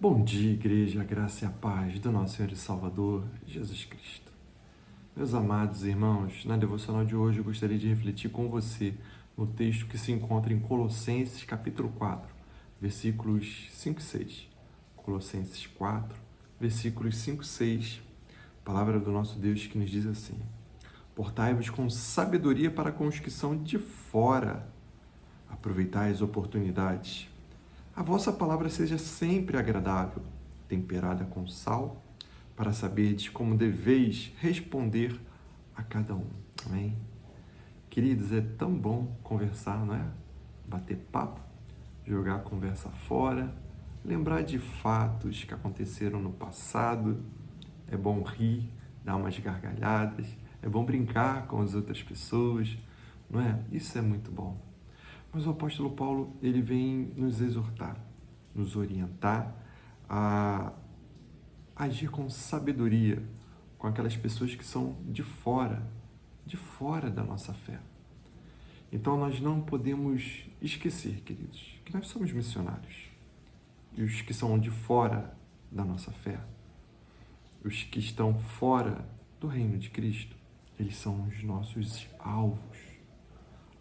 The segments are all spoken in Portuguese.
Bom dia, igreja, a graça e a paz do nosso Senhor e Salvador, Jesus Cristo. Meus amados irmãos, na devocional de hoje eu gostaria de refletir com você no texto que se encontra em Colossenses capítulo 4, versículos 5 e 6. Colossenses 4, versículos 5 e 6, palavra do nosso Deus que nos diz assim: Portai-vos com sabedoria para com os que são de fora, aproveitai as oportunidades. A vossa palavra seja sempre agradável, temperada com sal, para saberdes como deveis responder a cada um. Amém? Queridos, é tão bom conversar, não é? Bater papo, jogar a conversa fora, lembrar de fatos que aconteceram no passado. É bom rir, dar umas gargalhadas, é bom brincar com as outras pessoas, não é? Isso é muito bom. Mas o apóstolo Paulo, ele vem nos exortar, nos orientar a agir com sabedoria com aquelas pessoas que são de fora da nossa fé. Então nós não podemos esquecer, queridos, que nós somos missionários. E os que são de fora da nossa fé, os que estão fora do reino de Cristo, eles são os nossos alvos.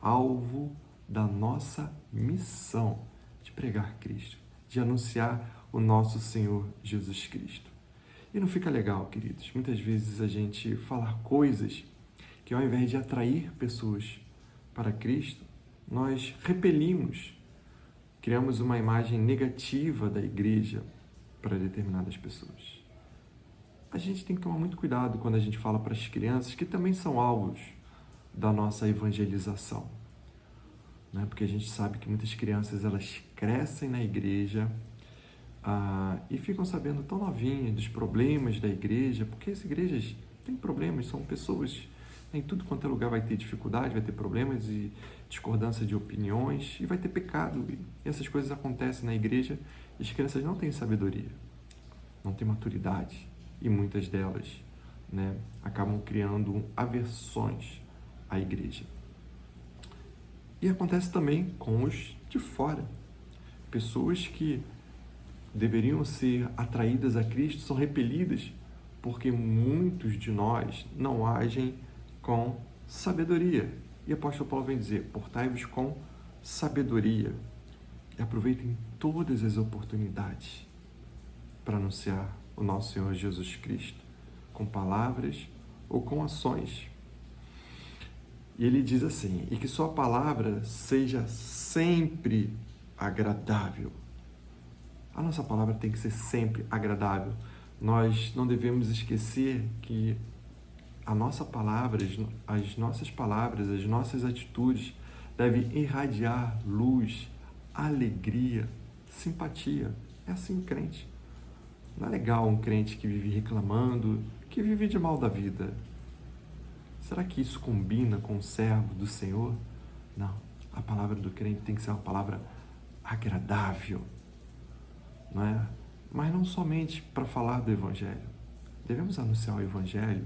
Alvo da nossa missão de pregar Cristo, de anunciar o nosso Senhor Jesus Cristo. E não fica legal, queridos, muitas vezes a gente falar coisas que ao invés de atrair pessoas para Cristo, nós repelimos, criamos uma imagem negativa da igreja para determinadas pessoas. A gente tem que tomar muito cuidado quando a gente fala para as crianças que também são alvos da nossa evangelização. Porque a gente sabe que muitas crianças elas crescem na igreja e ficam sabendo tão novinhas dos problemas da igreja, porque as igrejas têm problemas, são pessoas, em tudo quanto é lugar vai ter dificuldade, vai ter problemas e discordância de opiniões e vai ter pecado. E essas coisas acontecem na igreja e as crianças não têm sabedoria, não têm maturidade e muitas delas acabam criando aversões à igreja. E acontece também com os de fora. Pessoas que deveriam ser atraídas a Cristo são repelidas porque muitos de nós não agem com sabedoria. E o apóstolo Paulo vem dizer, portai-vos com sabedoria e aproveitem todas as oportunidades para anunciar o nosso Senhor Jesus Cristo, com palavras ou com ações. E ele diz assim, e que sua palavra seja sempre agradável. A nossa palavra tem que ser sempre agradável. Nós não devemos esquecer que a nossa palavra, as nossas palavras, as nossas atitudes devem irradiar luz, alegria, simpatia. É assim o crente. Não é legal um crente que vive reclamando, que vive de mal da vida. Será que isso combina com o servo do Senhor? Não. A palavra do crente tem que ser uma palavra agradável, não é? Mas não somente para falar do Evangelho. Devemos anunciar o Evangelho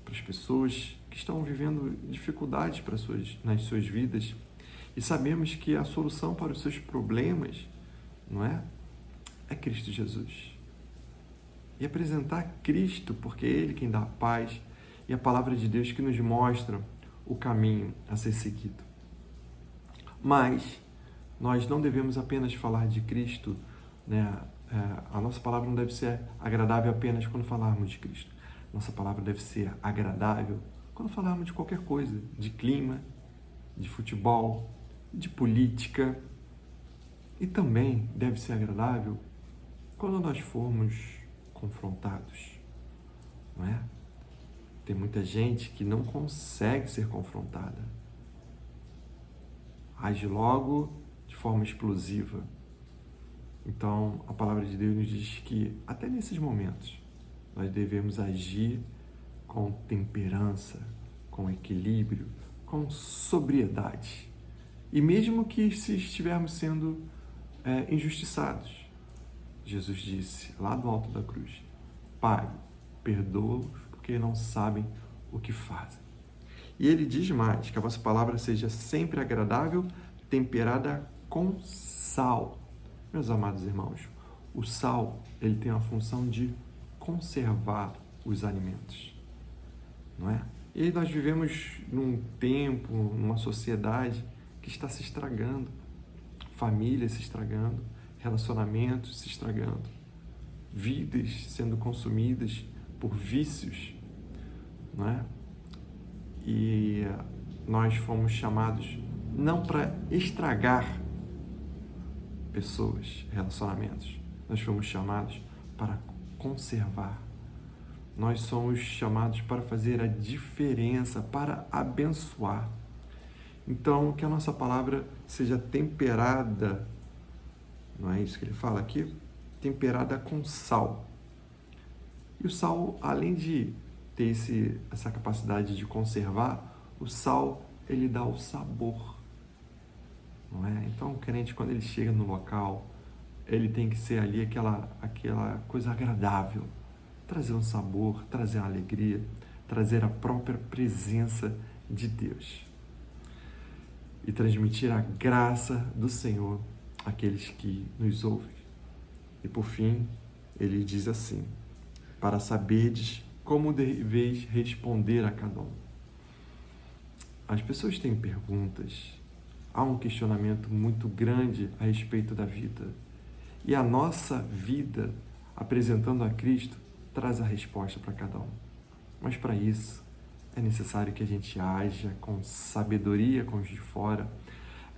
para as pessoas que estão vivendo dificuldades nas suas vidas e sabemos que a solução para os seus problemas, não é? É Cristo Jesus. E apresentar Cristo, porque é Ele quem dá a paz, e a palavra de Deus que nos mostra o caminho a ser seguido. Mas nós não devemos apenas falar de Cristo, a nossa palavra não deve ser agradável apenas quando falarmos de Cristo. Nossa palavra deve ser agradável quando falarmos de qualquer coisa, de clima, de futebol, de política. E também deve ser agradável quando nós formos confrontados, não é? Tem muita gente que não consegue ser confrontada. Age logo de forma explosiva. Então, a palavra de Deus nos diz que, até nesses momentos, nós devemos agir com temperança, com equilíbrio, com sobriedade. E mesmo que se estivermos sendo injustiçados, Jesus disse, lá do alto da cruz, Pai, perdoa-os porque não sabem o que fazem. E ele diz mais, que a vossa palavra seja sempre agradável, temperada com sal. Meus amados irmãos, O sal, ele tem a função de conservar os alimentos, não é? E nós vivemos num tempo, numa sociedade que está se estragando, famílias se estragando, relacionamentos se estragando, vidas sendo consumidas por vícios, não é? E nós fomos chamados não para estragar pessoas, relacionamentos, nós fomos chamados para conservar. Nós somos chamados para fazer a diferença, para abençoar. Então, que a nossa palavra seja temperada, não é isso que ele fala aqui? Temperada com sal. E o sal, além de ter essa capacidade de conservar, o sal, ele dá o sabor, não é? Então, o crente, quando ele chega no local, ele tem que ser ali aquela coisa agradável, trazer um sabor, trazer uma alegria, trazer a própria presença de Deus e transmitir a graça do Senhor àqueles que nos ouvem. E por fim, ele diz assim: para saberdes como deveis responder a cada um. As pessoas têm perguntas, há um questionamento muito grande a respeito da vida. E a nossa vida, apresentando a Cristo, traz a resposta para cada um. Mas para isso, é necessário que a gente haja com sabedoria com os de fora.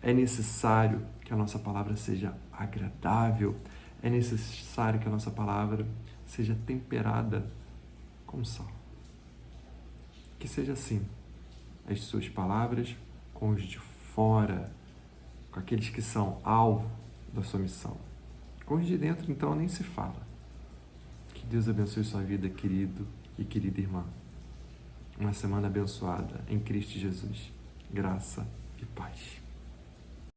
É necessário que a nossa palavra seja agradável. É necessário que a nossa palavra seja temperada com sal. Que seja assim, as suas palavras com os de fora, com aqueles que são alvo da sua missão. Com os de dentro, então, nem se fala. Que Deus abençoe sua vida, querido e querida irmã. Uma semana abençoada em Cristo Jesus. Graça e paz.